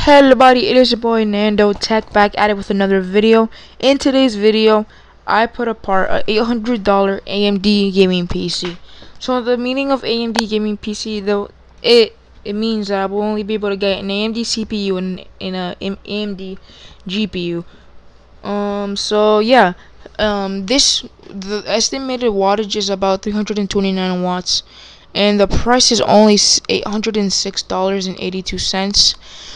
Hello everybody, it is your boy Nando Tech back at it with another video. In today's video, I put apart a $800 AMD gaming PC. So the meaning of AMD gaming PC, though, it means that I will only be able to get an AMD CPU and an AMD GPU. So yeah, the estimated wattage is about 329 watts, and the price is only $806.82,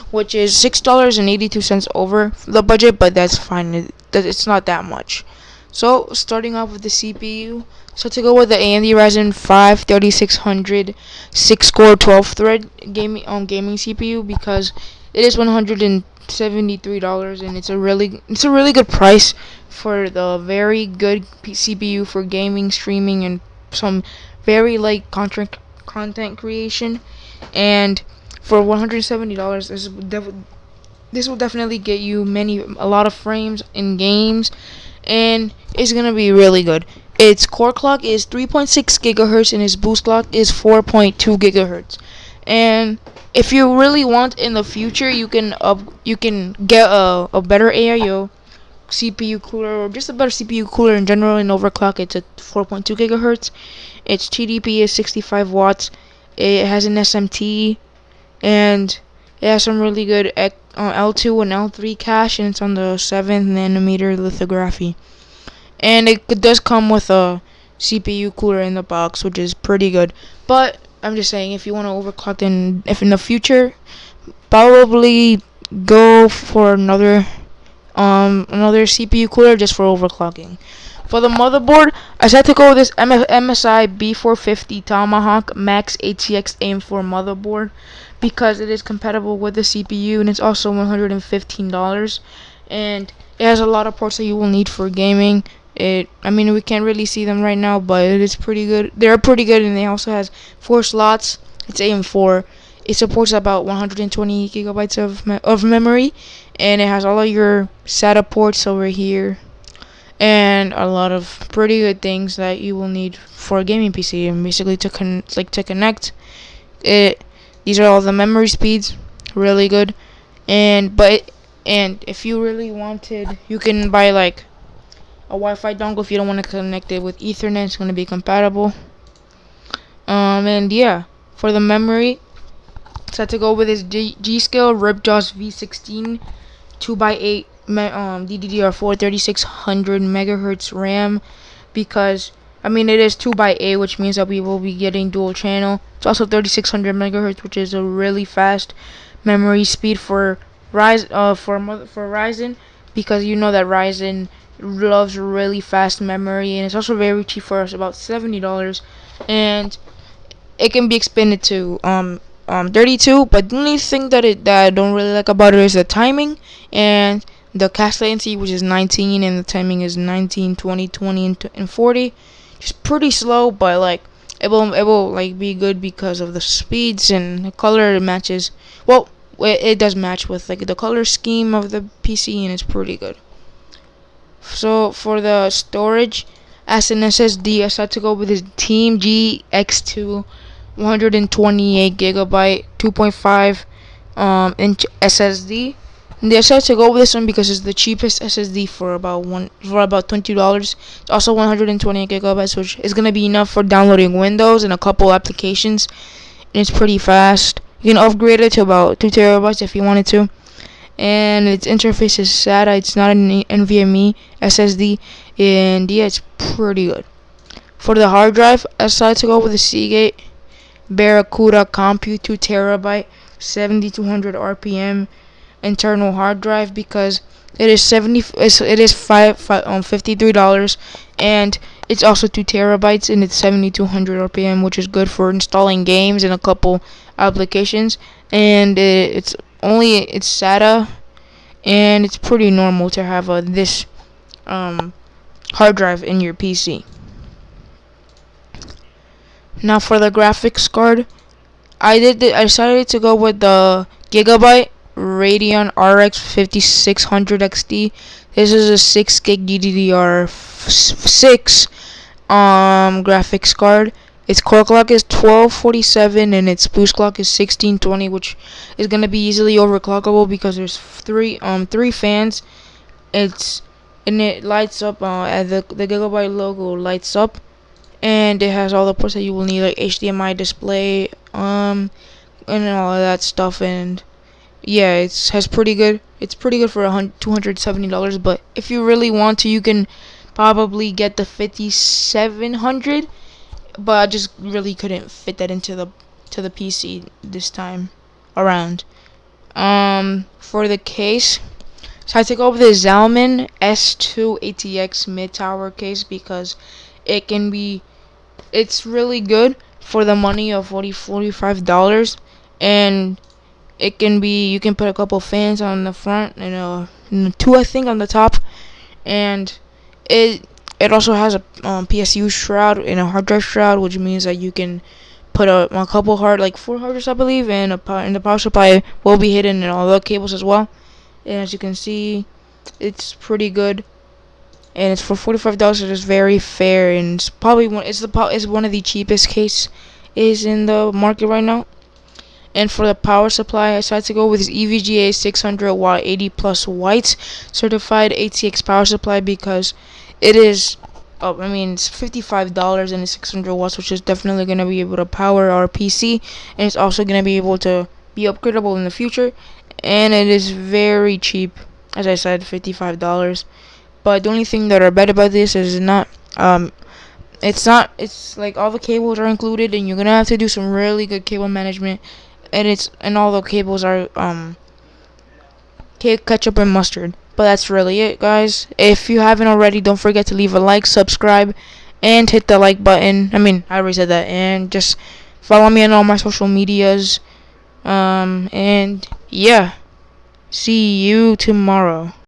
which is $6.82 over the budget, but that's fine. It's not that much. So starting off with the CPU, so to go with the AMD Ryzen 5 3600 6-core 12-thread gaming CPU, because it is $173, and it's a really good price for the very good CPU for gaming, streaming, and some very light content creation. And for $170, this will definitely get you a lot of frames in games, and it's gonna be really good. Its core clock is 3.6 gigahertz and its boost clock is 4.2 gigahertz. And if you really want in the future, you can get a better AIO CPU cooler, or just a better CPU cooler in general, and overclock it to 4.2 gigahertz. Its TDP is 65 watts. It has an SMT, and it has some really good L2 and L3 cache, and it's on the 7th nanometer lithography. And it does come with a CPU cooler in the box, which is pretty good. But I'm just saying, if you want to overclock, if in the future, probably go for another CPU cooler just for overclocking. For the motherboard, I decided to go with this MSI B450 Tomahawk Max ATX AM4 motherboard, because it is compatible with the CPU, and it's also $115, and it has a lot of ports that you will need for gaming. I mean, we can't really see them right now, but it is pretty good. They're pretty good, and it also has 4 slots. It's AM4. It supports about 120 gigabytes of memory, and it has all of your SATA ports over here, and a lot of pretty good things that you will need for a gaming PC, and basically to connect it. These are all the memory speeds, really good. And if you really wanted, you can buy like a Wi-Fi dongle if you don't want to connect it with Ethernet. It's going to be compatible. And yeah, for the memory, so I had to go with this G-Skill Ripjaws V16 2x8 DDR4 3600 megahertz RAM, because I mean, it is 2x8, which means that we will be getting dual channel. It's also 3600 megahertz, which is a really fast memory speed for Ryzen, because you know that Ryzen loves really fast memory, and it's also very cheap for us, about $70, and it can be expanded to 32. But the only thing that I don't really like about it is the timing and the cache latency, which is 19, and the timing is 19, 20, 20, and 40. Just pretty slow, but like it will like be good because of the speeds, and the color matches. Well, it does match with like the color scheme of the PC, and it's pretty good. So for the storage, as an SSD, I decided to go with this Team GX2 128 gigabyte 2.5 inch SSD. And they decided to go with this one because it's the cheapest SSD for about $20. It's also 128 gigabytes, which is gonna be enough for downloading Windows and a couple applications, and it's pretty fast. You can upgrade it to about 2 terabytes if you wanted to. And its interface is SATA. It's not an NVMe SSD, and yeah, it's pretty good. For the hard drive, I decided to go with the Seagate Barracuda Compute 2 terabyte 7200 RPM internal hard drive, because it is $53, and it's also 2 terabytes, and it's 7200 RPM, which is good for installing games and a couple applications. And it's SATA, and it's pretty normal to have this hard drive in your PC. Now for the graphics card, I decided to go with the Gigabyte Radeon RX 5600 XT. This is a 6 gig DDR6 graphics card, Its core clock is 1247 and its boost clock is 1620, which is gonna be easily overclockable because there's three fans. It lights up at the Gigabyte logo lights up, and it has all the ports that you will need, like HDMI display, and all of that stuff. And yeah, it's pretty good. It's pretty good for $270. But if you really want to, you can probably get the 5700. But I just really couldn't fit that into the PC this time around. For the case, so I took over the Zalman S2 ATX mid tower case because it's really good for the money of $45, and you can put a couple fans on the front and two I think on the top, and it also has a PSU shroud and a hard drive shroud, which means that you can put a couple like 4 hard drives I believe, and the power supply will be hidden in all the cables as well. And as you can see, it's pretty good, and it's for $45. It is very fair, and it's probably one of the cheapest case is in the market right now. And for the power supply, I decided to go with this EVGA 600 watt 80 plus white certified ATX power supply because it is it's $55 and it's 600 watts, which is definitely going to be able to power our PC, and it's also going to be able to be upgradable in the future, and it is very cheap, as I said, $55. But the only thing that are bad about this is it's like all the cables are included, and you're gonna have to do some really good cable management, and all the cables are ketchup and mustard. But that's really it, guys. If you haven't already, don't forget to leave a like, subscribe, and hit the like button. I already said that. And just follow me on all my social medias. And yeah, see you tomorrow.